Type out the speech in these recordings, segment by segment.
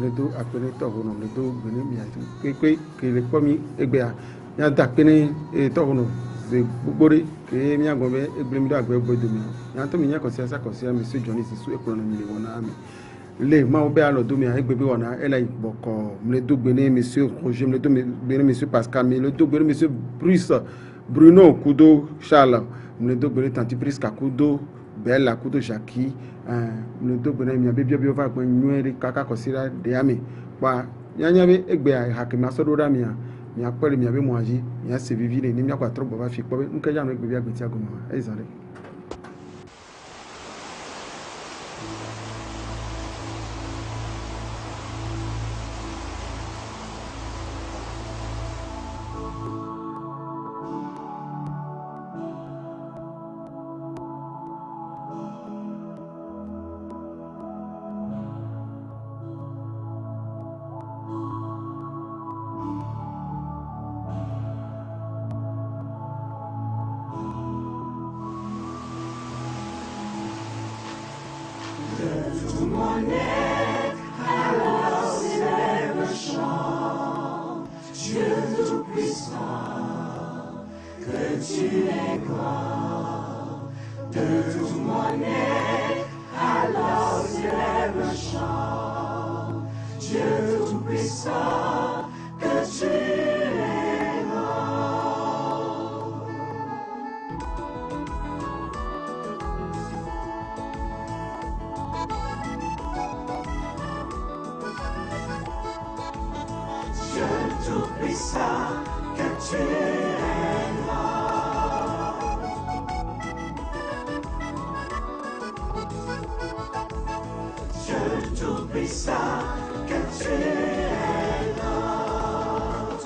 le do apene togono le do bene mi ati que le pomi egbea ya da pene togono de gbori ke mi agombe egbe mi do agbe bodo mi ya to mi nya kosia sa kosia mi so Johnny sisu ekono mi le wona mi le ma obe alo do mi egbe bi wona ela iboko mi le do bene monsieur Roger mi le do bene monsieur Pascal mi le do bene monsieur Bruce Bruno Kudo Charles mi le do bene tanti Prisca Kudo bella kuto shaki no do bena mi abia bia fa gban nwere kaka kosira de ame pa nyanya be egbe hakima so do da mi a mi apere mi abe mo aji mi ase vivire ni mi akwa tro baba fi po nke ja no egbe bia gbeti agoma ezare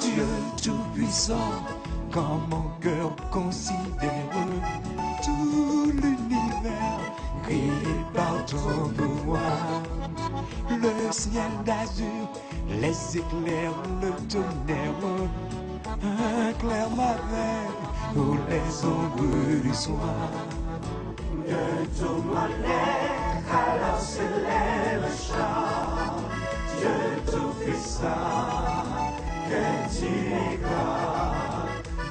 Dieu tout-puissant, quand mon cœur considère tout l'univers créé par ton pouvoir, le ciel d'azur, les éclairs, le tonnerre, un clair matin pour les ombres du soir. De tout mon être, alors se lève le chant, Dieu tout-puissant, que tu es grand.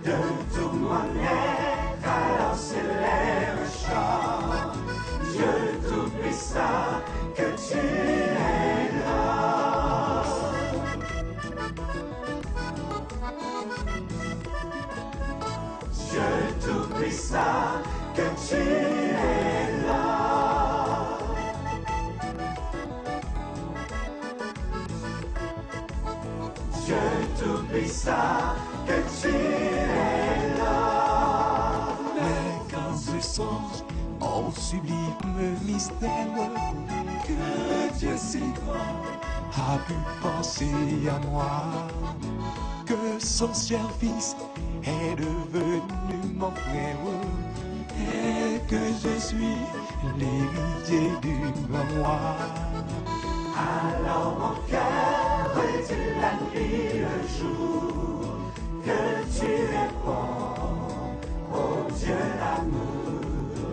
De tout mon être, alors se lève le chant, Dieu tout-puissant, que tu es grand. Dieu tout-puissant, que tu es là. Dieu tout-puissant, que tu es là. Les grands songes, oh sublime mystère, que Dieu si grand a pu penser à moi, que son cher fils est devenu mon frère, et que je suis l'héritier du grand roi. Alors mon cœur redit la nuit le jour que tu es bon, oh Dieu d'amour.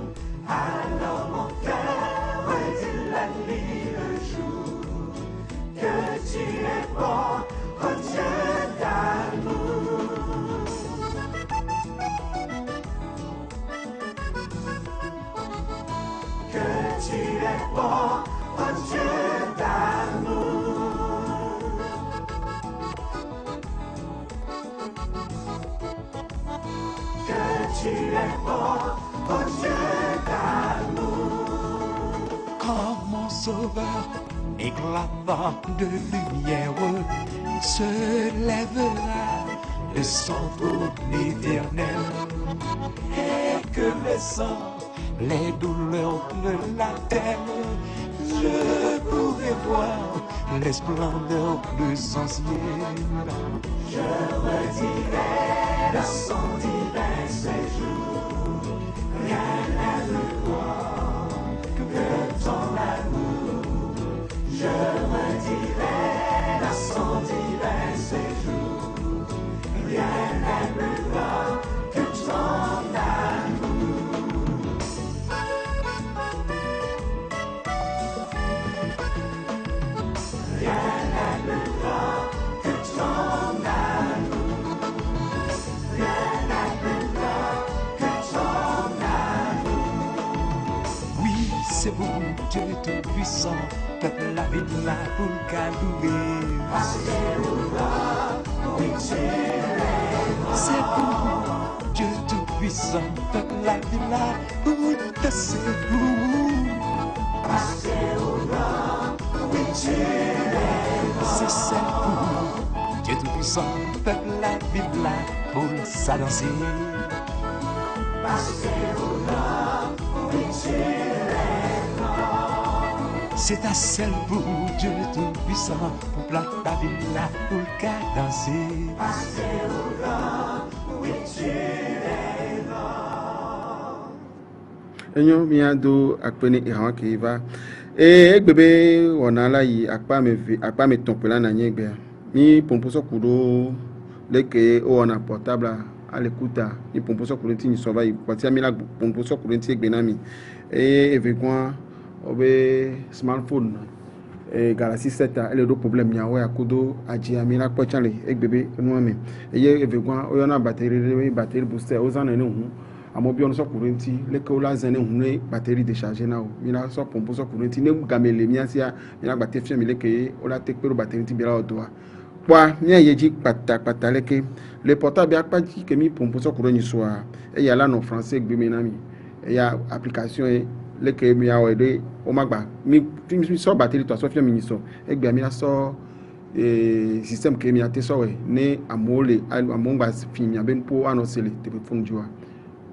Alors mon cœur redit la nuit le jour que tu es bon, oh Dieu d'amour. Que tu es bon, oh Dieu d'amour. Que tu es bon, oh Dieu d'amour. Quand mon sauveur, éclatant de lumière, se lèvera de son trône éternel, et que le sang, les douleurs de la terre, je pourrai voir les splendeurs plus anciennes. Je redirai de son divin séjour, rien n'est plus grand que ton amour. Je redirai de son divin séjour, rien n'est plus grand que ton amour. C'est vous, Dieu tout-puissant, peuple la vie là pour le calouer. C'est pour vous, Dieu tout-puissant. Tout-Puissant, toute la villa, où c'est vous. Passez au grand, oui, tu es. C'est ça vous. Dieu Tout-Puissant, toute la villa, pour ça danser. Passez au grand, oui, tu es grand. C'est à celle pour Dieu Tout-Puissant, pour la villa, pour le cas danser. Passez au grand, oui, tu es grand. Enyo miado akpene iran ke va egbebe wona la yi akpa me tompela na nyegbe mi pomposo kudo leke ona portable à l'écoute ni pomposo kudo ti ni so ba yi pati amila pomposo kudo ti egbe na mi evegwa obe smartphone Galaxy 7 ele do problem nya we akudo aji amila po chale egbebe enu ami eye evegwa oyona battery booster ozana ne hu àmọ́ bí ọ̀nà sọ̀kùnrin tí lẹ́kọ̀ọ́ lázẹ́ ní òun ní bàtẹ́rì déchargé náà mìíràn sọ̀pọ̀npọ̀ sọ̀kùnrin tí ní gàmẹ̀lẹ̀ mìíràn sí mìíràn gbàtẹ́ fíìmù mi lẹ́kẹ̀ẹ́ ó látẹ́ pẹ̀lú bàtẹ́rì tí bìíràn ọ̀dọ́ wa pọ́à ní ẹ̀yẹ jí pàtàpàtà lẹ́kẹ́ lè pọ̀tà bí apá jí kẹ́mi pọ̀npọ̀ sọ̀kùnrin yìí sọ à ẹ̀yà lánà français gbé mi náà mi ẹ̀yà application yẹn lẹ́kẹ̀ẹ́ mi àwọn ẹ̀dẹ́ ó má gbà mi sọ bàtẹ́rì tó àsọ fíìmù yìí sọ ẹgbẹ́ mi sọ système kẹ́mi àti sọ̀rọ̀ ní àmọ́ngbà fíìmù àbẹ́npọ̀ ànọ́sẹ̀lẹ̀ tẹ̀lifóònù jù wa.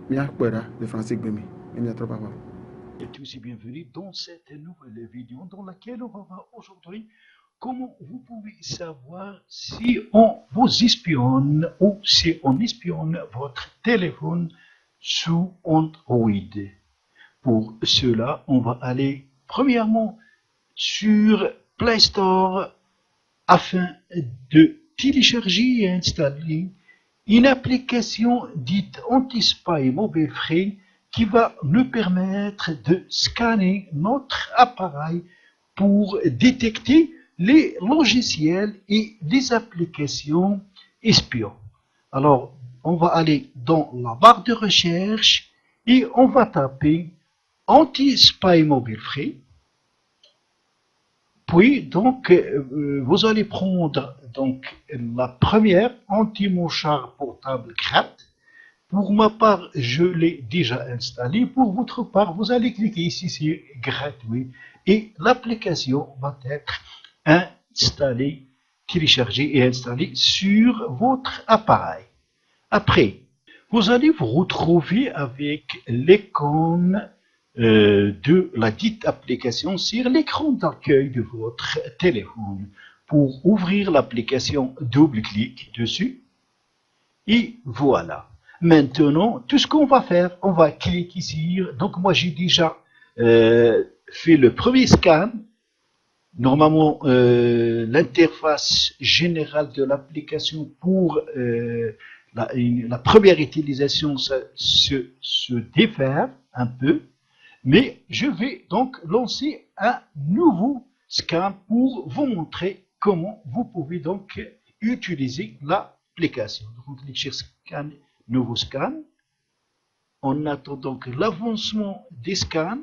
De Francis Gbemi. Et tous et bienvenue dans cette nouvelle vidéo dans laquelle on va voir aujourd'hui comment vous pouvez savoir si on vous espionne ou si on espionne votre téléphone sous Android. Pour cela, on va aller premièrement sur Play Store afin de télécharger et installer une application dite anti-spy mobile free qui va nous permettre de scanner notre appareil pour détecter les logiciels et les applications espions. Alors, on va aller dans la barre de recherche et on va taper anti-spy mobile free. Puis, donc, vous allez prendre donc la première anti-mouchard portable CRAT. Pour ma part, je l'ai déjà installé. Pour votre part, vous allez cliquer ici, c'est gratuit. Et l'application va être installée, téléchargée et installée sur votre appareil. Après, vous allez vous retrouver avec l'icône de la dite application sur l'écran d'accueil de votre téléphone. Pour ouvrir l'application, double-clic dessus et voilà. Maintenant, tout ce qu'on va faire, on va cliquer sur, donc moi j'ai déjà fait le premier scan. Normalement, l'interface générale de l'application pour la première utilisation se défaire un peu. Mais je vais donc lancer un nouveau scan pour vous montrer comment vous pouvez donc utiliser l'application. Donc on clique sur scan, nouveau scan. On attend donc l'avancement des scans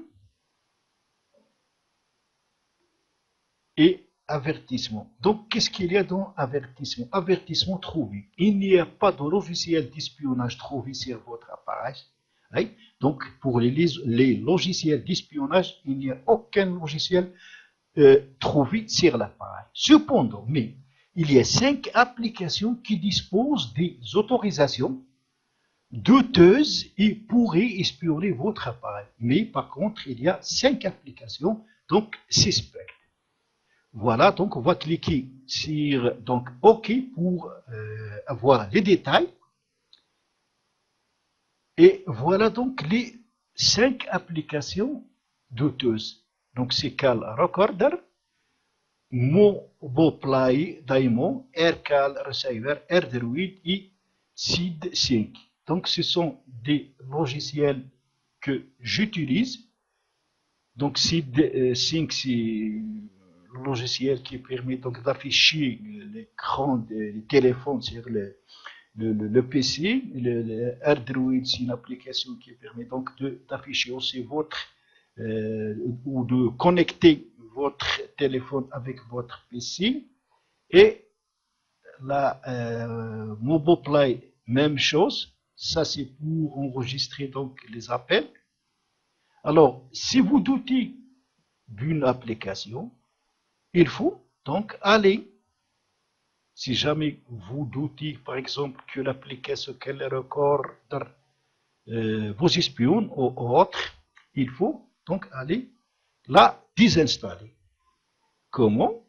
et avertissement. Donc qu'est-ce qu'il y a dans avertissement? Avertissement trouvé. Il n'y a pas de logiciel d'espionnage trouvé sur votre appareil. Donc, pour les logiciels d'espionnage, il n'y a aucun logiciel trouvé sur l'appareil. Cependant, mais il y a 5 applications qui disposent des autorisations douteuses et pourraient espionner votre appareil. Mais par contre, il y a 5 applications donc suspectes. Voilà, donc on va cliquer sur donc OK pour avoir les détails. Et voilà donc les 5 applications douteuses. Donc c'est Cal Recorder, Moboplay Daemon, AirCal Receiver, AirDroid et SID5. Donc ce sont des logiciels que j'utilise. Donc SID5 c'est le logiciel qui permet donc d'afficher l'écran du téléphone sur le PC. Le AirDroid, c'est une application qui permet donc d'afficher aussi votre ou de connecter votre téléphone avec votre PC. Et la Moboplay, même chose. ça c'est pour enregistrer donc les appels. Alors, si vous doutez d'une application, il faut donc aller. Si jamais vous doutez, par exemple, que l'application qu'elle recorde vos espions ou autres, il faut donc aller la désinstaller. Comment?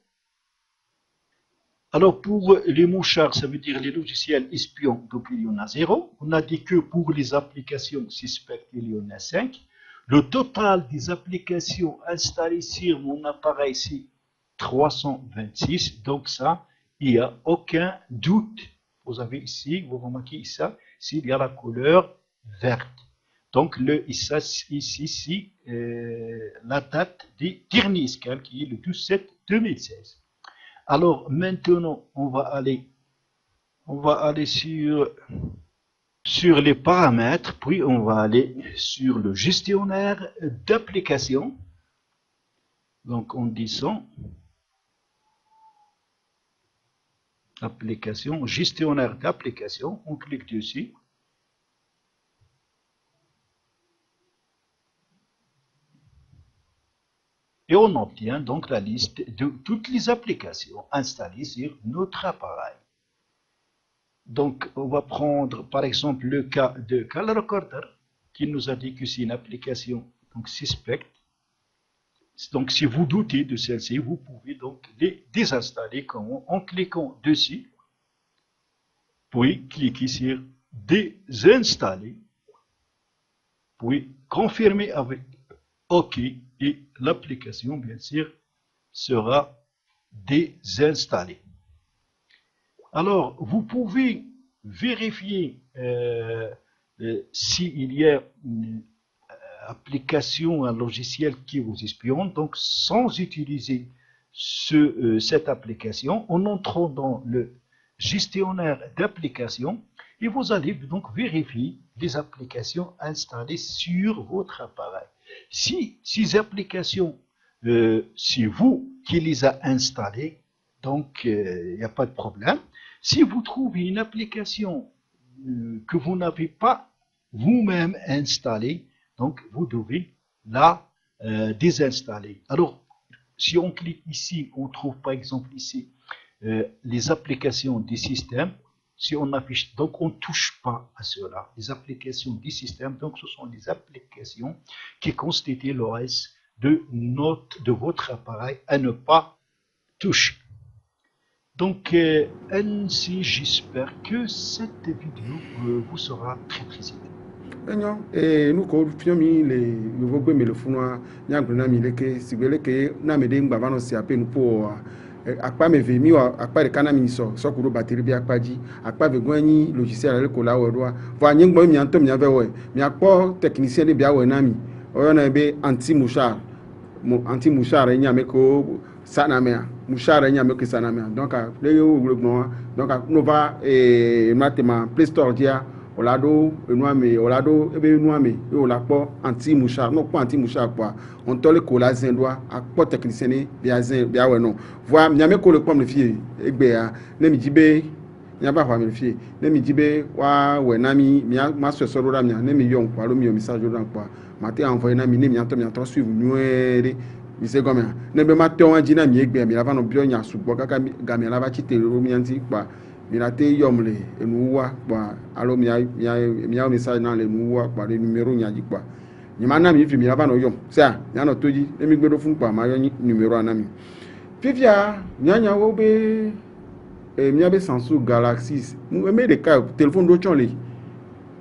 Alors, pour les mouchards, ça veut dire les logiciels espions, donc il y en a 0. On a dit que pour les applications suspectes, il y en a 5. Le total des applications installées sur mon appareil, c'est 326. Donc ça, il n'y a aucun doute. Vous avez ici, vous remarquez ça, s'il y a la couleur verte. Donc ici, c'est la date des derniers scans, qui est le 12/7/2016. Alors maintenant, on va aller sur les paramètres, puis on va aller sur le gestionnaire d'application. Donc on descend, application, gestionnaire d'application, on clique dessus. Et on obtient donc la liste de toutes les applications installées sur notre appareil. Donc, on va prendre par exemple le cas de Call Recorder, qui nous a dit que c'est une application donc suspecte. Donc, si vous doutez de celle-ci, vous pouvez donc les désinstaller en cliquant dessus, puis cliquez sur désinstaller, puis confirmer avec OK, et l'application, bien sûr, sera désinstallée. Alors, vous pouvez vérifier s'il y a une application, un logiciel qui vous espionne, donc sans utiliser cette application, en entrant dans le gestionnaire d'applications, et vous allez donc vérifier les applications installées sur votre appareil. Si ces applications, c'est vous qui les avez installées, donc il n'y a pas de problème. Si vous trouvez une application que vous n'avez pas vous-même installée, donc vous devez la désinstaller. Alors, si on clique ici, on trouve par exemple ici les applications des systèmes. Si on affiche, donc on ne touche pas à cela. Les applications du système, donc ce sont les applications qui constituent l'OS de votre appareil à ne pas toucher. Donc ainsi, j'espère que cette vidéo vous sera très utile. Enyo, nous ko fiomi le nouveau gbe me le funwa nyaguna mi leke sibele ke na me de ngba vano si ape nu po akpa me ve mi wa akpa de kana mi so kuro batterie bi akpa ji akpa ve gwanyi logiciel le ko la wo do va nyi ngbo mi anto mi ave wo mi akpo technicien de bia wo na mi oyo na be anti mouchard nya me ko sanamea mouchard nya me ko sanamea donc le yo gbon donc no va matema Play Store dia olado enuame olado ebe enuame e olakpo anti mouchard no po anti mouchard quoi on tole ko la zendoa akpo technicien ni bia we no voi nyame ko le pom le fie egbe a ne mi jibe nya ba fa mi fie ne mi jibe wa we na mi ma so so ro mi ne mi yo npa lo mi yo message ro npa ma te envoyer na mi ne mi anto suivre nuere mi se gome ne be ma te on ji na mi egbe mi la va no bio nya sugbo kaka ga mi la ba chite ro mi anti pa mi la te yomle enuwa pa alo mi message na le nuwa pa le numéro nya ji pa ni mana mi fi mi la va no yom sa nya no toji e mi gbedo fun pa ma yo numéro anami fifia nya wo be mi abe Samsung Galaxy mu me de ka téléphone do chonle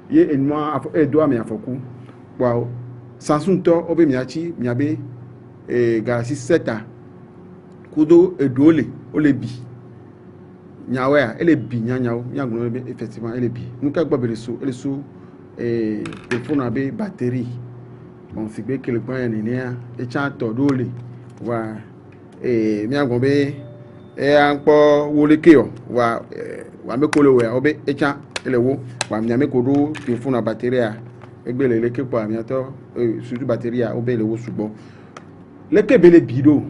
ye enwa do ami afoku pa Samsung to obe mi achi mi abe Galaxy 7 kudo edole o le bi nyawe a ele bi nyanyawo nyagun be effectivement ele bi nuka gbo be le so téléphone abe batterie bon si gbe kele gban ni ni a e chan to do le wa mi agun be anpo wole ke o wa me ko le we obe e chan ele wo wa mi ame ko do téléphone batterie a egbe le ke po ami ato surtout batterie a obe le wo sugbon le ke be le bido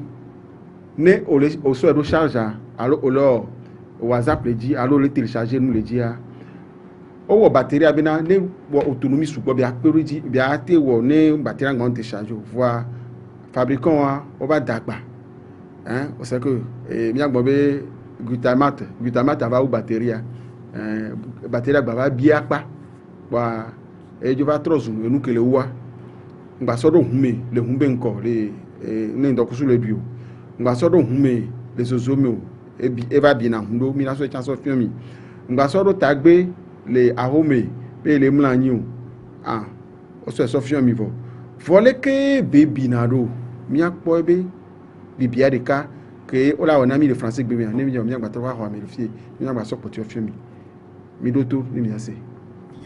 ne o so do charge alo WhatsApp le dit, alors le télécharger nous le dit o wɔ batterie bena ne wɔ autonomie sugbɔ bia kpeɖo dzi bia te wɔ ne batterie gbɔn te charge o voa fabricant wa woba dagba hein o sait que miagbɔ be glutamate ava wu batterie batterie gba va bia kpa kpɔa edzo va trɔ zu enu ke le wua ngbasɔ ɖo hume le hum be ŋkɔ le ne ŋdɔkusu le dui o ngbasɔ ɖo hume le zozo me o eva bina hum ɖo mina sɔ etsã sɔ fiɔ mi ngbasɔ ɖo tagbe le ahome be le mlɔ anyi o osɔ esɔ fiɔ mi vɔ leke be bina ɖo miakpɔ be bibia ɖeka ke wola wɔ na mi le français gbe mea ne mi dzɔ miagbatɔ va xɔ ame le fie miagbasɔ kpɔtɔ fiɔ mi ɖo to ne miase.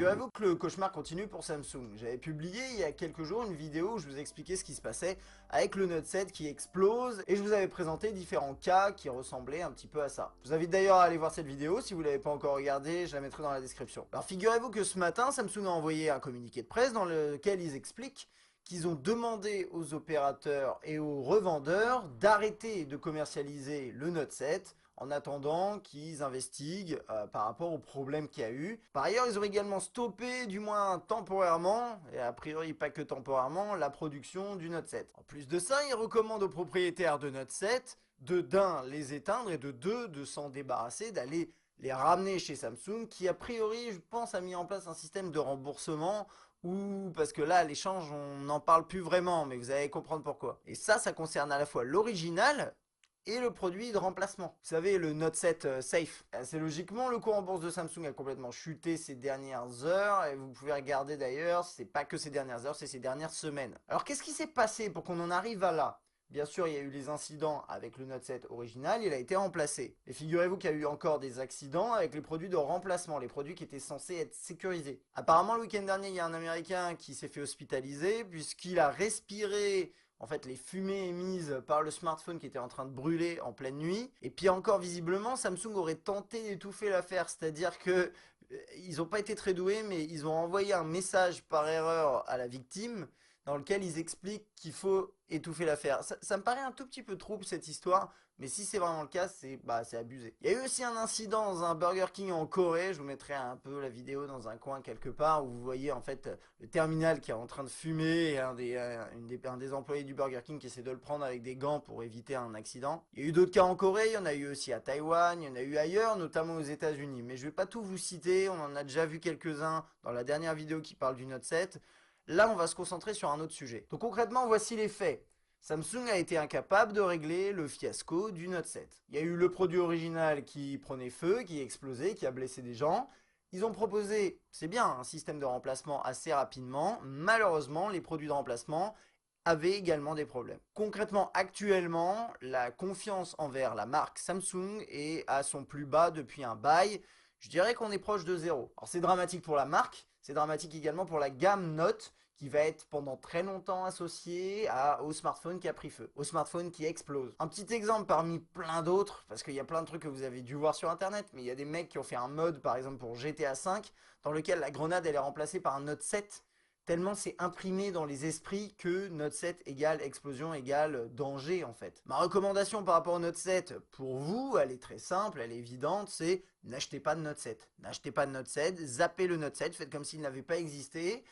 Figurez-vous que le cauchemar continue pour Samsung. J'avais publié il y a quelques jours une vidéo où je vous expliquais ce qui se passait avec le Note 7 qui explose et je vous avais présenté différents cas qui ressemblaient un petit peu à ça. Je vous invite d'ailleurs à aller voir cette vidéo si vous ne l'avez pas encore regardée, je la mettrai dans la description. Alors figurez-vous que ce matin, Samsung a envoyé un communiqué de presse dans lequel ils expliquent qu'ils ont demandé aux opérateurs et aux revendeurs d'arrêter de commercialiser le Note 7 en attendant qu'ils investiguent par rapport au problème qu'il y a eu. Par ailleurs, ils ont également stoppé, du moins temporairement, et a priori pas que temporairement, la production du Note 7. En plus de ça, ils recommandent aux propriétaires de Note 7 de d'un, les éteindre et de deux, de s'en débarrasser, d'aller les ramener chez Samsung, qui a priori, je pense, a mis en place un système de remboursement ou parce que là, l'échange, on n'en parle plus vraiment, mais vous allez comprendre pourquoi. Et ça concerne à la fois l'original et le produit de remplacement. Vous savez, le Note 7 Safe. Assez logiquement, le cours en bourse de Samsung a complètement chuté ces dernières heures, et vous pouvez regarder d'ailleurs, c'est pas que ces dernières heures, c'est ces dernières semaines. Alors qu'est-ce qui s'est passé pour qu'on en arrive à là? Bien sûr, il y a eu les incidents avec le Note 7 original, il a été remplacé. Et figurez-vous qu'il y a eu encore des accidents avec les produits de remplacement, les produits qui étaient censés être sécurisés. Apparemment, le week-end dernier, il y a un Américain qui s'est fait hospitaliser puisqu'il a respiré en fait les fumées émises par le smartphone qui était en train de brûler en pleine nuit. Et puis encore visiblement, Samsung aurait tenté d'étouffer l'affaire, c'est-à-dire que ils n'ont pas été très doués, mais ils ont envoyé un message par erreur à la victime dans lequel ils expliquent qu'il faut étouffer l'affaire. Ça me paraît un tout petit peu trouble cette histoire, mais si c'est vraiment le cas, c'est abusé. Il y a eu aussi un incident dans un Burger King en Corée, je vous mettrai un peu la vidéo dans un coin quelque part, où vous voyez en fait le terminal qui est en train de fumer, et un des employés du Burger King qui essaie de le prendre avec des gants pour éviter un accident. Il y a eu d'autres cas en Corée, il y en a eu aussi à Taïwan, il y en a eu ailleurs, notamment aux États-Unis. Mais je ne vais pas tout vous citer, on en a déjà vu quelques-uns dans la dernière vidéo qui parle du Note 7. Là, on va se concentrer sur un autre sujet. Donc concrètement, voici les faits. Samsung a été incapable de régler le fiasco du Note 7. Il y a eu le produit original qui prenait feu, qui explosait, qui a blessé des gens. Ils ont proposé, c'est bien, un système de remplacement assez rapidement. Malheureusement, les produits de remplacement avaient également des problèmes. Concrètement, actuellement, la confiance envers la marque Samsung est à son plus bas depuis un bail. Je dirais qu'on est proche de zéro. Alors c'est dramatique pour la marque, c'est dramatique également pour la gamme Note, qui va être pendant très longtemps associé au smartphone qui a pris feu, au smartphone qui explose. Un petit exemple parmi plein d'autres, parce qu'il y a plein de trucs que vous avez dû voir sur internet, mais il y a des mecs qui ont fait un mode par exemple pour GTA 5, dans lequel la grenade elle est remplacée par un Note 7, tellement c'est imprimé dans les esprits que Note 7 égale explosion égale danger en fait. Ma recommandation par rapport au Note 7, pour vous, elle est très simple, elle est évidente, c'est n'achetez pas de Note 7. N'achetez pas de Note 7, zappez le Note 7, faites comme s'il n'avait pas existé.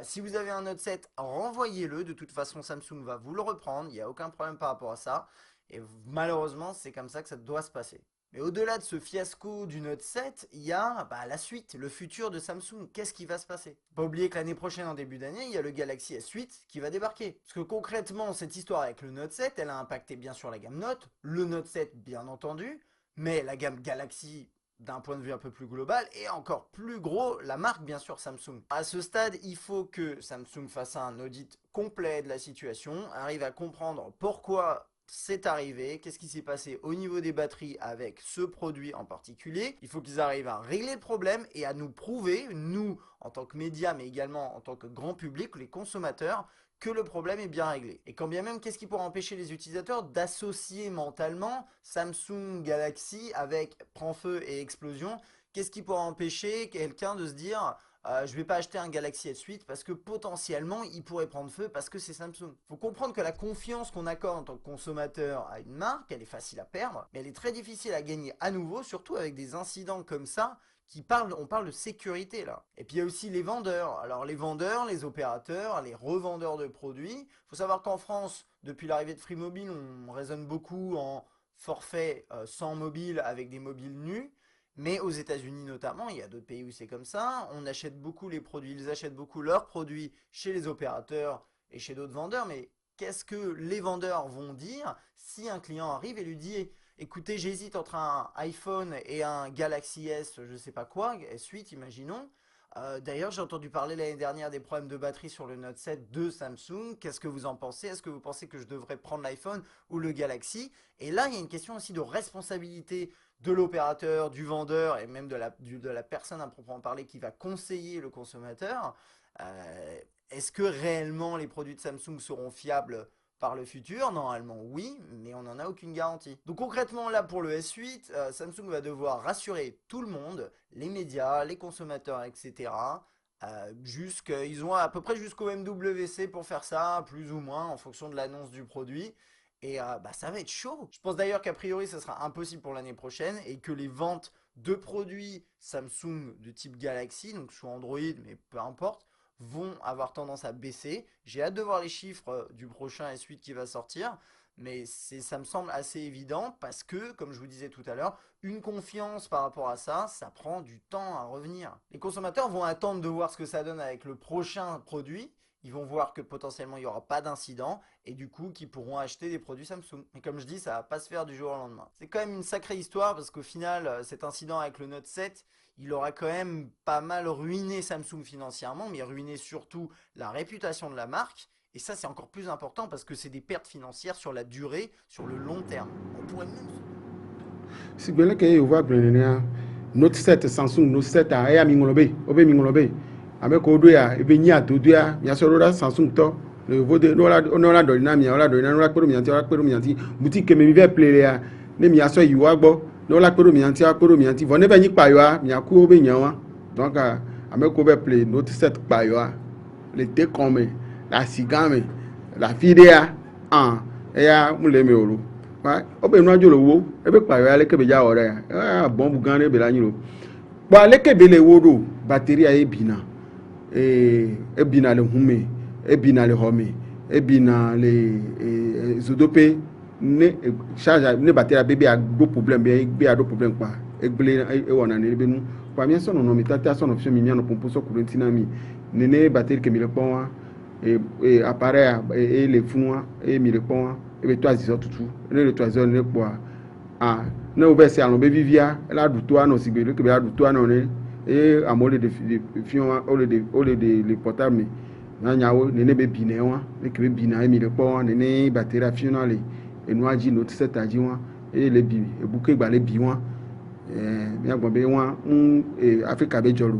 Si vous avez un Note 7, renvoyez-le, de toute façon Samsung va vous le reprendre, il n'y a aucun problème par rapport à ça. Et malheureusement, c'est comme ça que ça doit se passer. Mais au-delà de ce fiasco du Note 7, il y a la suite, le futur de Samsung. Qu'est-ce qui va se passer? Pas oublier que l'année prochaine, en début d'année, il y a le Galaxy S8 qui va débarquer. Parce que concrètement, cette histoire avec le Note 7, elle a impacté bien sûr la gamme Note, le Note 7 bien entendu, mais la gamme Galaxy d'un point de vue un peu plus global, et encore plus gros, la marque bien sûr Samsung. À ce stade, il faut que Samsung fasse un audit complet de la situation, arrive à comprendre pourquoi c'est arrivé, qu'est-ce qui s'est passé au niveau des batteries avec ce produit en particulier. Il faut qu'ils arrivent à régler le problème et à nous prouver, nous en tant que médias, mais également en tant que grand public, les consommateurs, que le problème est bien réglé. Et quand bien même, qu'est-ce qui pourrait empêcher les utilisateurs d'associer mentalement Samsung Galaxy avec prend feu et explosion? Qu'est-ce qui pourrait empêcher quelqu'un de se dire je vais pas acheter un Galaxy S8 parce que potentiellement il pourrait prendre feu parce que c'est Samsung. Faut comprendre que la confiance qu'on accorde en tant que consommateur à une marque, elle est facile à perdre, mais elle est très difficile à gagner à nouveau, surtout avec des incidents comme ça on parle de sécurité là. Et puis il y a aussi les vendeurs. Alors les vendeurs, les opérateurs, les revendeurs de produits. Il faut savoir qu'en France, depuis l'arrivée de Free Mobile, on raisonne beaucoup en forfait sans mobile avec des mobiles nus. Mais aux États-Unis notamment, il y a d'autres pays où c'est comme ça, on achète beaucoup les produits, ils achètent beaucoup leurs produits chez les opérateurs et chez d'autres vendeurs. Mais qu'est-ce que les vendeurs vont dire si un client arrive et lui dit écoutez, j'hésite entre un iPhone et un Galaxy S, je sais pas quoi, S8, imaginons. D'ailleurs, j'ai entendu parler l'année dernière des problèmes de batterie sur le Note 7 de Samsung. Qu'est-ce que vous en pensez? Est-ce que vous pensez que je devrais prendre l'iPhone ou le Galaxy? Et là, il y a une question aussi de responsabilité de l'opérateur, du vendeur et même de la personne à proprement parler qui va conseiller le consommateur. Est-ce que réellement les produits de Samsung seront fiables par le futur? Normalement oui, mais on n'en a aucune garantie. Donc concrètement là pour le S8, Samsung va devoir rassurer tout le monde, les médias, les consommateurs, etc. Ils ont à peu près jusqu'au MWC pour faire ça, plus ou moins, en fonction de l'annonce du produit. Et ça va être chaud. Je pense d'ailleurs qu'a priori ça sera impossible pour l'année prochaine et que les ventes de produits Samsung de type Galaxy, donc sous Android, mais peu importe, vont avoir tendance à baisser. J'ai hâte de voir les chiffres du prochain S8 qui va sortir, mais ça me semble assez évident parce que, comme je vous disais tout à l'heure, une confiance par rapport à ça, ça prend du temps à revenir. Les consommateurs vont attendre de voir ce que ça donne avec le prochain produit. Ils vont voir que potentiellement il n'y aura pas d'incident et du coup qu'ils pourront acheter des produits Samsung. Mais comme je dis, ça va pas se faire du jour au lendemain. C'est quand même une sacrée histoire parce qu'au final, cet incident avec le Note 7, il aura quand même pas mal ruiné Samsung financièrement, mais ruiné surtout la réputation de la marque. Et ça, c'est encore plus important parce que c'est des pertes financières sur la durée, sur le long terme. On pourrait même si gbele ke yo va gbele ne Note 7 Samsung Note 7 a ya mi ngolobe obe mi ngolobe ame ko do ya ebe nyi ato do ya mi aso da Samsung to le vode no la do na mi ola do na no la pero mi anti ola pero mi anti boutique me mi ve play ya ne mi aso yi wa gbo no la pero mi anti a pero mi anti vo ne be nyi pa yo a mi aku obe nyan wa donc ame ko be play Note 7 pa yo a le te comme la sigame la fidea eya mule me oro obe nu ajo lowo ebe payo ale kebe ja ore bombu gan ebe la nyiro bo ale kebe le wodo batterie a ebina ebina le hume ebina le home ebina le zodope ne charge ne batterie bebe a go problem be a do problem pa egbele e wona ne ebe nu pa mi so no mi tata so no fi mi no pompo so kurentina mi ne batterie ke mi le pon appareil et les fonds et mi le pon ebe to azizo tutu ne le to azizo ne po ne o be se alon be vivia la du to ano sigbe le ke be la du to ano ne amole de fion ole de le portable na nyawo ne be bi ne wa ne ke be bi na mi le pon ne batterie fion ale enu aji Note 7 aji wa le bi e buke gba le bi wa mi agbon be wa Africa be jolo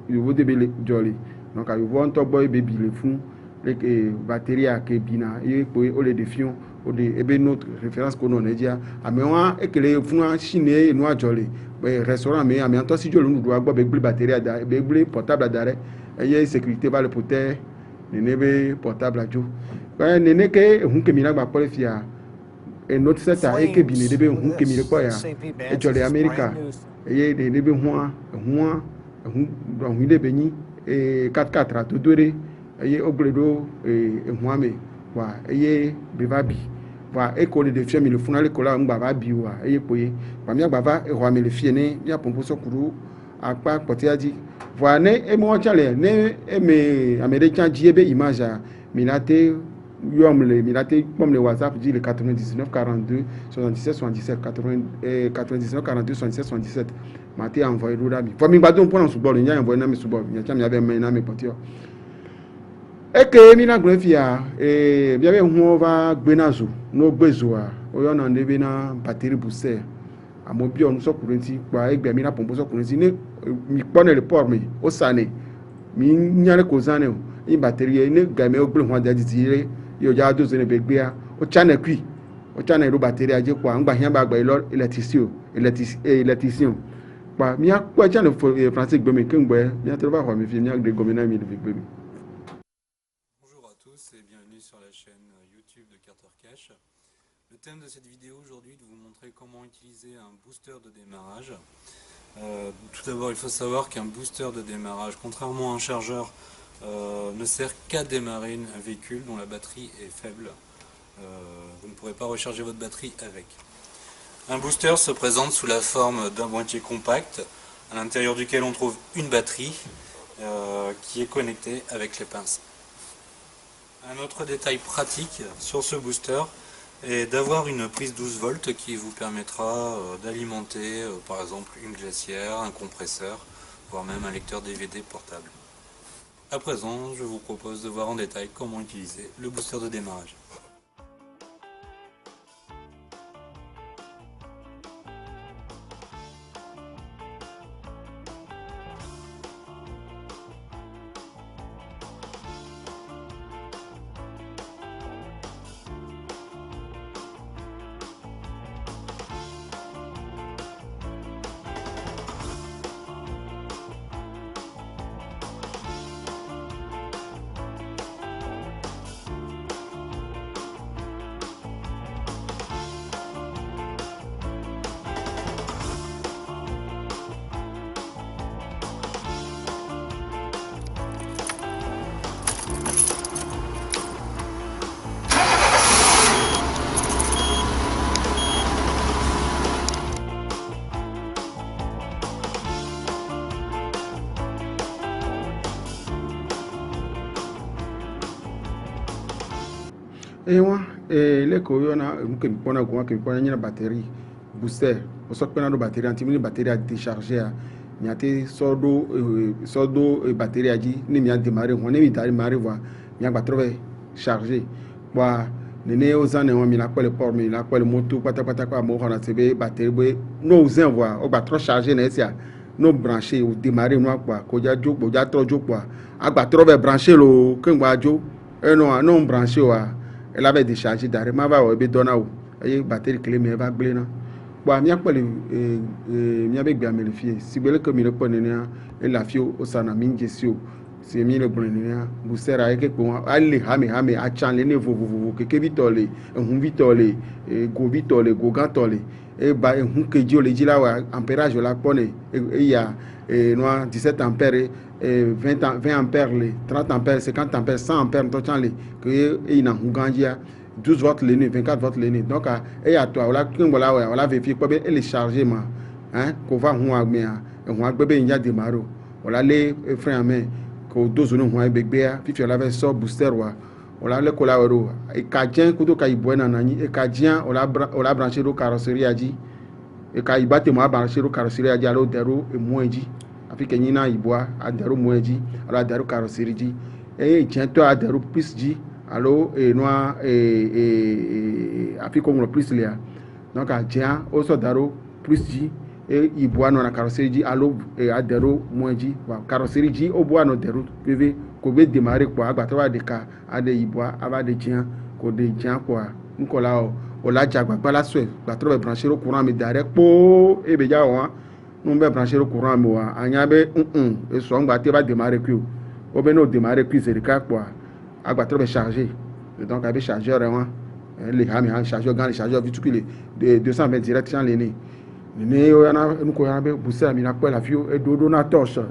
yovo de be le joli donc yovo on to boy be bi le fun le batterie a ke bina e po ole de fion o de ebe notre référence ko no nedia amewa ekele fun chine enu ajole restaurant me ame anto si jolo nudu agbo be gbe batterie ada be gbe portable adare eye sécurité ba le poter nebe portable ajo nene ke ehun ke mi na gba pole fia Note 7 a eke bine debe ehun ke mi le po ya ejole America eye de nebe huan ehun de beni 4x4 to dore eye ogledo ehun wa eye bevabi wa ekole de fie mi le funale kola ngba ba bi wa eye poye wa mi agba va ehwa mi le fie ne mi apompo so kuru apa potiaji wa ne emo chale ne eme américain ji ebe image a milate yomle milate pomle WhatsApp dit le 99 42 77 77 99 42 77 77 mate envoyer roda mi for mi gbadun pon on sugboro nya envoyer na mi sugboro nya cha mi abe me na mi potio eke mi na grefia bia be hu va gbenazo no gbezo a oyo na ndebe na batterie booster amobi onu so kurenti pa egbe mi na pompo so kurenti ne mi pone le port mi o sane mi nyare ko zane o i batterie ne game o gbe hu ada ditire yo ja do zene be gbe a o chane kwi o chane ro batterie aje kwa ngba hian ba gba ilo electricien pa mi a kwa chane français gbe mi kengbe mi a trova ho mi fi mi a gbe gomina mi le gbe mi. Bonjour à tous et bienvenue sur la chaîne YouTube de Carter Cash. Le thème de cette vidéo aujourd'hui est de vous montrer comment utiliser un booster de démarrage. Tout d'abord, il faut savoir qu'un booster de démarrage, contrairement à un chargeur, ne sert qu'à démarrer un véhicule dont la batterie est faible. Vous ne pourrez pas recharger votre batterie avec. Un booster se présente sous la forme d'un boîtier compact, à l'intérieur duquel on trouve une batterie qui est connectée avec les pinces. Un autre détail pratique sur ce booster est d'avoir une prise 12 volts qui vous permettra d'alimenter par exemple une glacière, un compresseur, voire même un lecteur DVD portable. À présent, je vous propose de voir en détail comment utiliser le booster de démarrage. Et moi, les coyona, que me pona quoi, que me pona une batterie booster. Au sort que na batterie anti une batterie à décharger. Ni ate sordo batterie a dit ni mi a démarrer, on est démarrer voir, mi a batterie charger. Bah, nene ozane on mi la quoi le port, mi la quoi le moto, pata quoi mo on a tebe batterie, no ozan voir, o batterie charger na sia. No brancher ou démarrer no quoi, ko ja jo, ko ja tro jo quoi. A batterie brancher lo, que ngwa jo, non brancher wa. Elle avait déchargé d'arrêt, ma va au bédona ou et batterie clé mais va gléna. Bon, mi a pas le mi avec bien vérifié. Si vous voulez que mi le prenez et la fio au sana mingesio, c'est mi le prenez booster avec que pour aller hame a chanle ne vo que vitole, un vitole, go vitole, go gantole et ba un que dio le dila wa ampérage la pone et il y a noir 17 ampères 20 ampères, 30 ampères, 50 ampères, 100 ampères, que il y a un 12 volts l'année, 24 volts l'année. Donc, et à toi, on l'a vérifié, elle est chargée, hein, qu'on va on a bébé, il y a des maros. On l'a les freins à main, qu'on dose on a bébé, puis tu l'avais sort booster, on l'a le colaro. Et Kadien, Kudo Kaïbouen, et Kadien, on l'a branché au carrosserie à dit, et Kaïbate, moi, branché au carrosserie à dit, alors, d'eau, et moins dit. Afi kenyina iboa adaro moeji ala adaro carrosserie ji tiento adaro plus ji alo noa afi comme le plus là donc a tiens au so daro plus ji iboa no na carrosserie ji alo adaro moeji wa carrosserie ji o boa no daro pv ko be démarrer quoi agbatwa de ka ade iboa aba de tiens ko de tiens quoi nkola o la jagba bala so gbatro brancher au courant mais direct po e be ja wa nous be brancher le courant moi anya be et so ngba te ba démarrer que o be no démarrer puis c'est le cas quoi agba trop chargé donc avec chargeur les hami han chargeur grand chargeur vite que de 220 direct dans les né o yana nous ko yana be booster mi na ko la fio e dodo na torche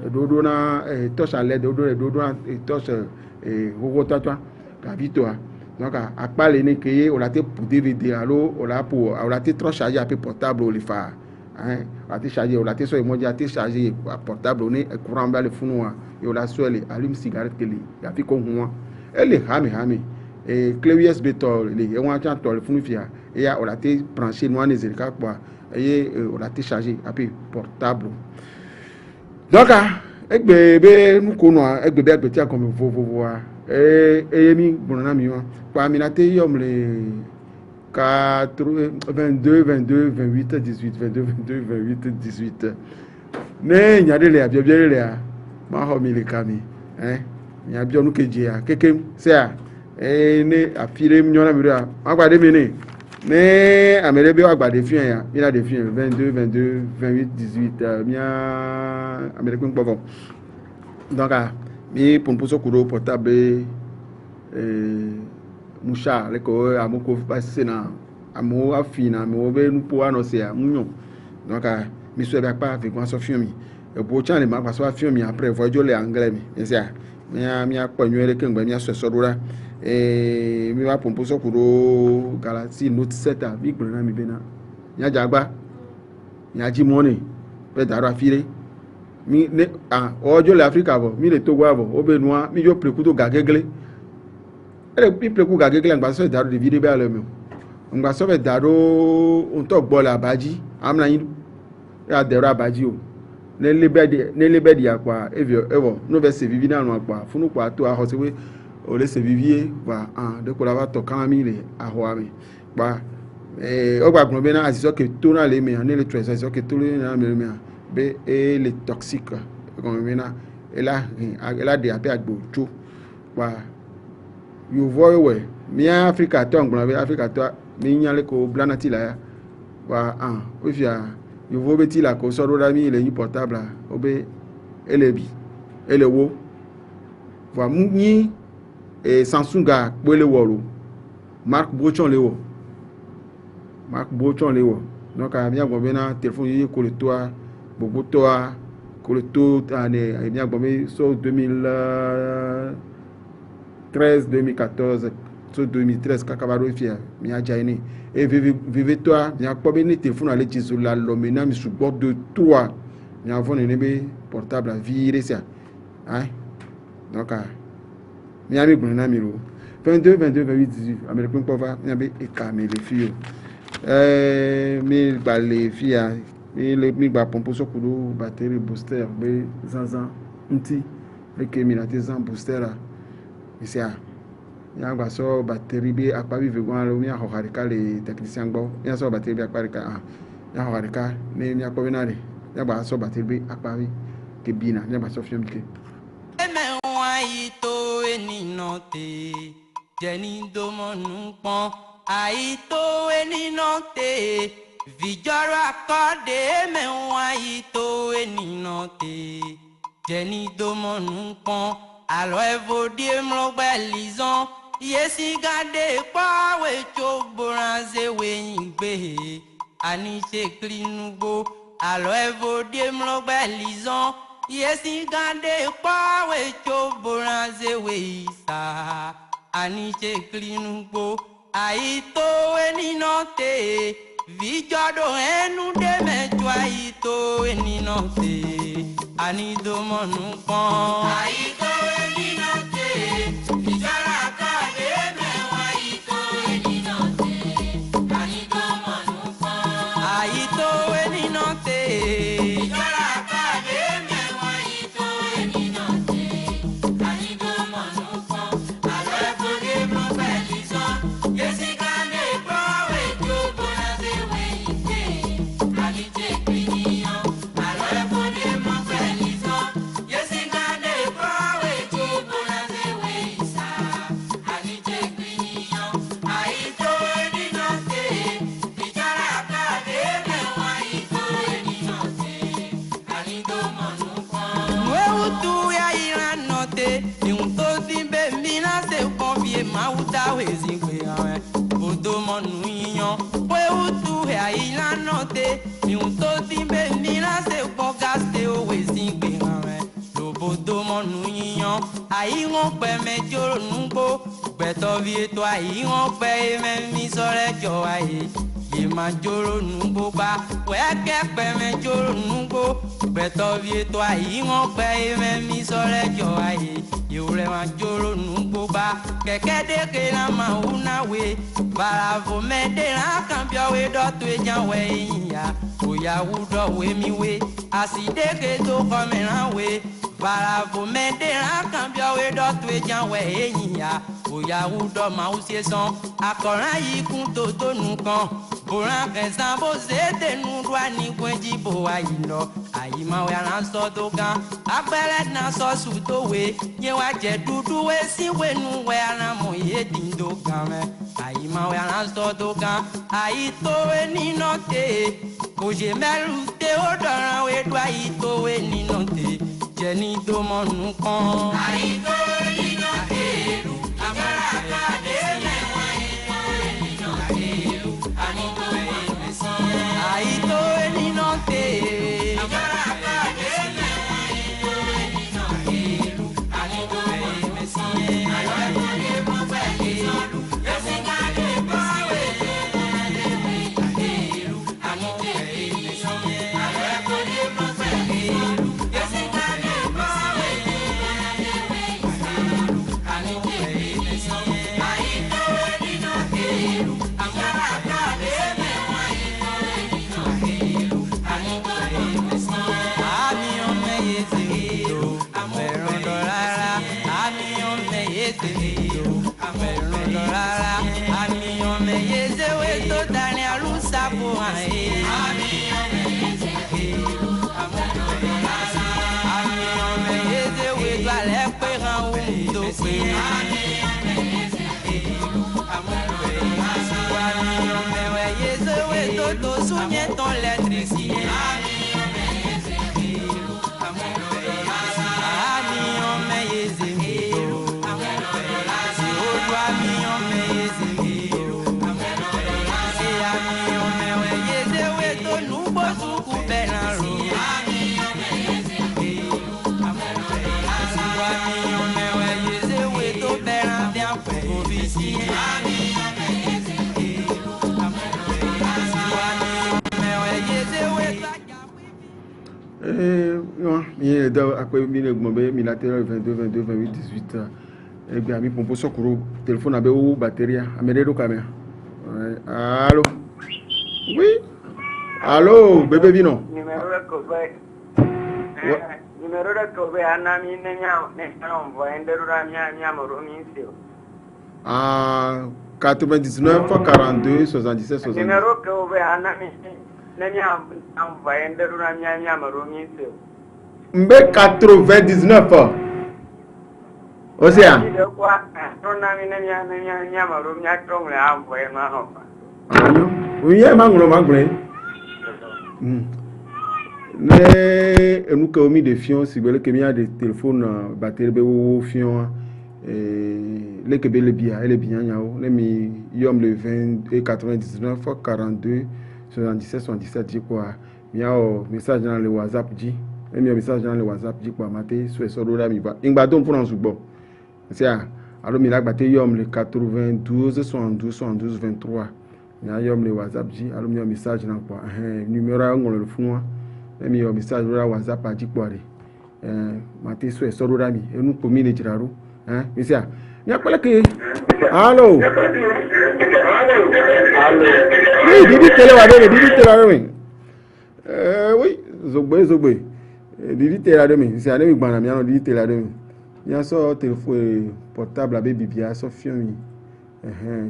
torche à led dodo na torche gogo tatwa ka vite donc à pas les né que on la te pour DVD allo on la te trop chargé un peu portable ou les fa hein a te chargé on la te so emoji a te chargé portable on est courant ba le funu et on la so les allume cigarette que les ya fi ko huwa elle est hami et clé USB tol les et on tient tol funu fia et ya on la te branché noir les écarts quoi et on la te chargé un peu portable donc egbe nous kono egbe be tia comme vovo et mi bonana mi wa kwa mi na te yom le 22 28 18 22 28 18 ne nyade le abia bia le a ma ho mi le kami nya bia nu keje a kekem se a ne afire mi nyona mi ra agbade mi ne amere bi agbade fi ya mi na de fi 22 28 18 mia amere kun povo donc mi pour so kuro portable musha le ko amoko passer na amo afina mo be nu po ano se a munyo donc mi so be pa fi gwan so fion mi e bo chan le ma pa so fion mi après vojo le anglais mi sia mi a po nyu ele kengbe mi a so dora mi wa pompo so kuro Galaxy Note 7 a bi gbona mi bena nya jagba nya ji money pe daro afire mi ne ojo le Africa bo mi le Togo abo obe noa mi jo prekuto gagegle ele bi preku gagegle ngba so daro de video be ale mi ngba so be daro on to gbo la baji amna yin ya dero abaji o ne lebedi akwa evo no be se vivi na no akwa funu kwa to aho se we o le se vivie wa de ko la va to kan mi le aho ami pa o gba gbon be na asiso ke to na le mi ne le tres asiso ke to le na mi be le toxique comme mi na ela de ape agbo cho pa you voy we mi Africa to ngbon be Africa to mi nyale ko blanati la ya wa o fia you voy beti la ko so ro da mi le yin portable obe elebi elewo wa mu ni Samsung ga pele wo Mark Bochon le wo donc a bien gbo be na téléphone yi ko le to gbogbo to ko le to ane a bien gbo me so 2013 2014 so 2013 kakabaro fia mi a jaini et vive toi bien gbo be ni téléphone ale jisu la lo me na mi support de toi mi avons ne be portable à virer ça hein donc mi ami gbona mi ro 22 28 18 américain pova mi abi e ka me le fio mi gba le fia mi gba pompo so kudo batterie booster be zanzan nti le ke mi na te zan booster la mi sia ya gba so batterie be apa bi vegan lo mi a ho harika le technicien gbo mi so batterie be apa rika ya ho harika mi apo bi na re ya gba so batterie be apa bi ke bina ya gba so fiom ke àìtó ènìyàn tè jẹni domọnù pọn àìtó ènìyàn tè vìjọrọ àkọọdẹ mẹwọn àìtó ènìyàn tè jẹni domọnù pọn àlọ ẹvọdẹ mlọgbẹ lìzọn yẹsí gàdé pàwé tó gbóranzé wẹyìn gbé àníṣe kìlínúgbó àlọ ẹvọdẹ mlọgbẹ lìzọn. Yesi gande pawe choboranze weisa aniche klinugbo aito eninote vijodo enu de mejo aito eninote anido monu pon aito eninote vijara kade mewa aito eninote anido monu pon aito eninote vijara kade ayi ŋo pẹ mẹjọ nugbo gbẹtọvi eto ayi ŋo pẹ ememi sọrẹ jọ aye yemajoro nugbo gba wẹkẹ pẹ mẹjọ nugbo gbẹtọvi eto ayi ŋo pẹ ememi sọrẹ jọ aye yewurẹ majoro nugbo gba kẹkẹ deke la ma wu na we baravo mẹde la kan biọwe dọtò ejanwẹ eyiya oyawu dọwẹ mi we asideke tó kọmẹran we. Baravo mende rakan biawe dọ̀tun ejanwẹ eyinya oyawu dọ ma u se san akọran yi kun to tonu kan boran kẹsàn bó ṣe tẹnu dua ní gbẹnjí bò ayi lọ ayi ma wẹ aran sọ tó kan agbẹrẹ na sọ sùn tó we yẹ wa jẹ dúdú we sí wẹnu wẹ aran mọ iye dídó kan mẹ ayi ma wẹ aran sọ tó kan ayi tó we nínà tè kò ṣe mẹrù tè ó dọ̀ràn we do ayi tó we nínà tè. Jẹni domọnu kan. Àyíkó nínú kéèlú, àbára kàdé mẹ́wàá ìkó nínú kéèlú, àníkó èmi sí. Àyíkó nínú kéèlú. Il y a après 22, 22, 28, 18. Et bien, il pompe sur le téléphone avec une batterie. Amédée caméra. Allô? Oui? Allô, bébé Vino? Numéro de Kobe. Numéro de Kobe, Anami, Nenyan, Voyenderura, Miamoro, Minsio. 99 42 77 77. Numéro Kobe, Anami, Nenyan, Voyenderura, Miamoro, Minsio. Mbe 99. Océan. Oui, mais nous avons mis des fions, si vous voulez que des téléphones batterie ou fions, les que les biens, les biens, les yom le 20 99 42 77 77 dit quoi, il y a un message dans le WhatsApp dit, il y a un message dans le WhatsApp dit quoi, maté sur ce là mi ba, il va donc pour en sous-bon, c'est alors il a battu yom le 92 72 72 23. Il y a le WhatsApp dit alors il y a un message dans quoi numéro on le fond il y a un message dans WhatsApp a dit quoi maté sur ce là mi et nous pour mi les tiraro mais c'est il y a pas que allô oui Didi télé oui zogbe Didi télé mi c'est aller mi bana mi Didi télé mi il y a son téléphone portable avec bibia so fion mi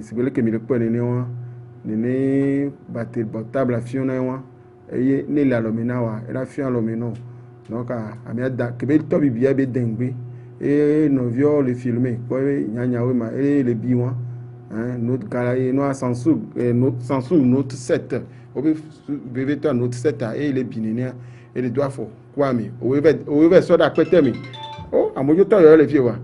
c'est vrai que mi le pone ne batterie portable a fion na wa et ne la lomina wa era fion lomino donc a mi da que be to bibia be dengbe et no vio le filmer quoi nyanya we ma et le biwa notre galerie no Samsung Note 7 bébé toi Note 7 et les binenia et les doigts fort quoi mi o we so da pete mi oh amojo to yo le vie wa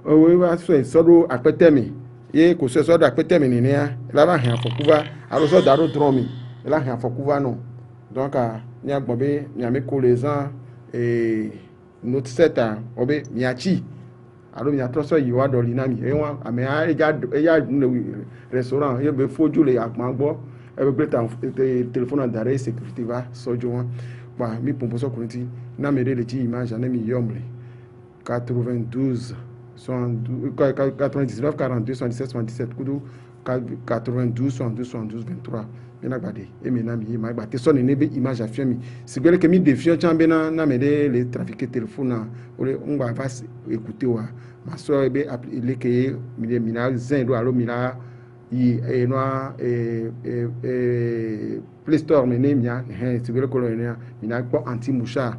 o we wa so do apete mi ye ko so da pete mi ni ya la ba han fokuva alo so da ro dromi la han fokuva non donc ni agbobe ni ame ko les ans et Note 7 obe miachi alo mi atroso yi wa do linami e won ame a eja restaurant ye be foju le apon gbo e be ta téléphone d'arrêt sécurité va sojo won pa mi pompo so kunti na me de ti image na mi yomle 92 99 42 77 77 kudu 92 72 72 23 mena gbade e me na mi ma gbate so ni be image afia mi sibele ke mi défiant chambe na me de le trafiquer téléphone on va écouter wa ma so be le ke mi na zin do alo mi na yi e no Play Store me ne mi ya sibele ko lo mi na ko anti mouchard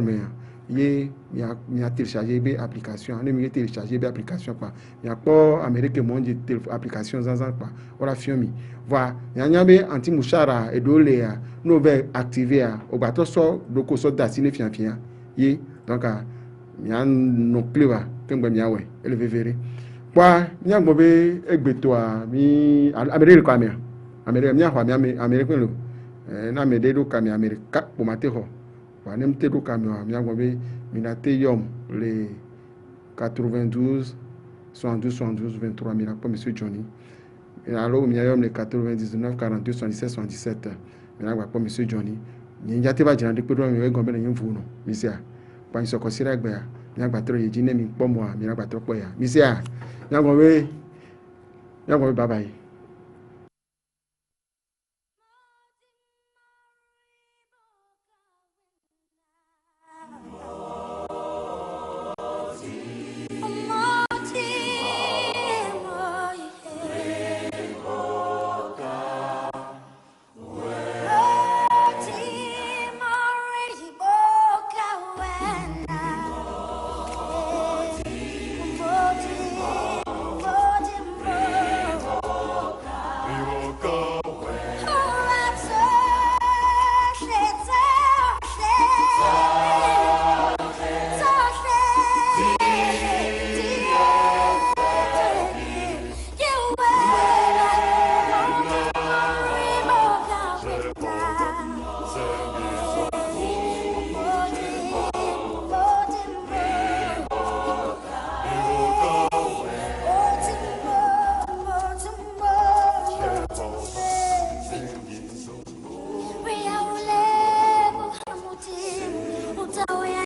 me ye mi a téléchargé be application ne mi téléchargé be application pa mi a po Amérique monde application zanzan pa ora fiomi voilà nya be anti mouchara e do le no be activer o ba to so do ko so da sine fian ye donc mi a no clever kengbe mi a we ele vevere pa mi a gbo be egbeto mi Amérique ko Amérique mi a ho mi Amérique lo na me de do ka mi Amérique ka po mate ho nem te do camion mi agbobe mi na te yom le 92 72 72 23 mi na po monsieur Johnny et alors mi yom le 99 42 77 77 mi na gba po monsieur Johnny ni nja te ba jina de pe do mi we gombe na yin fu no mi sia pa nso ko sira gba ya mi agba tro ye ji ne mi po mo mi na gba tro po ya mi sia mi agbobe bye bye.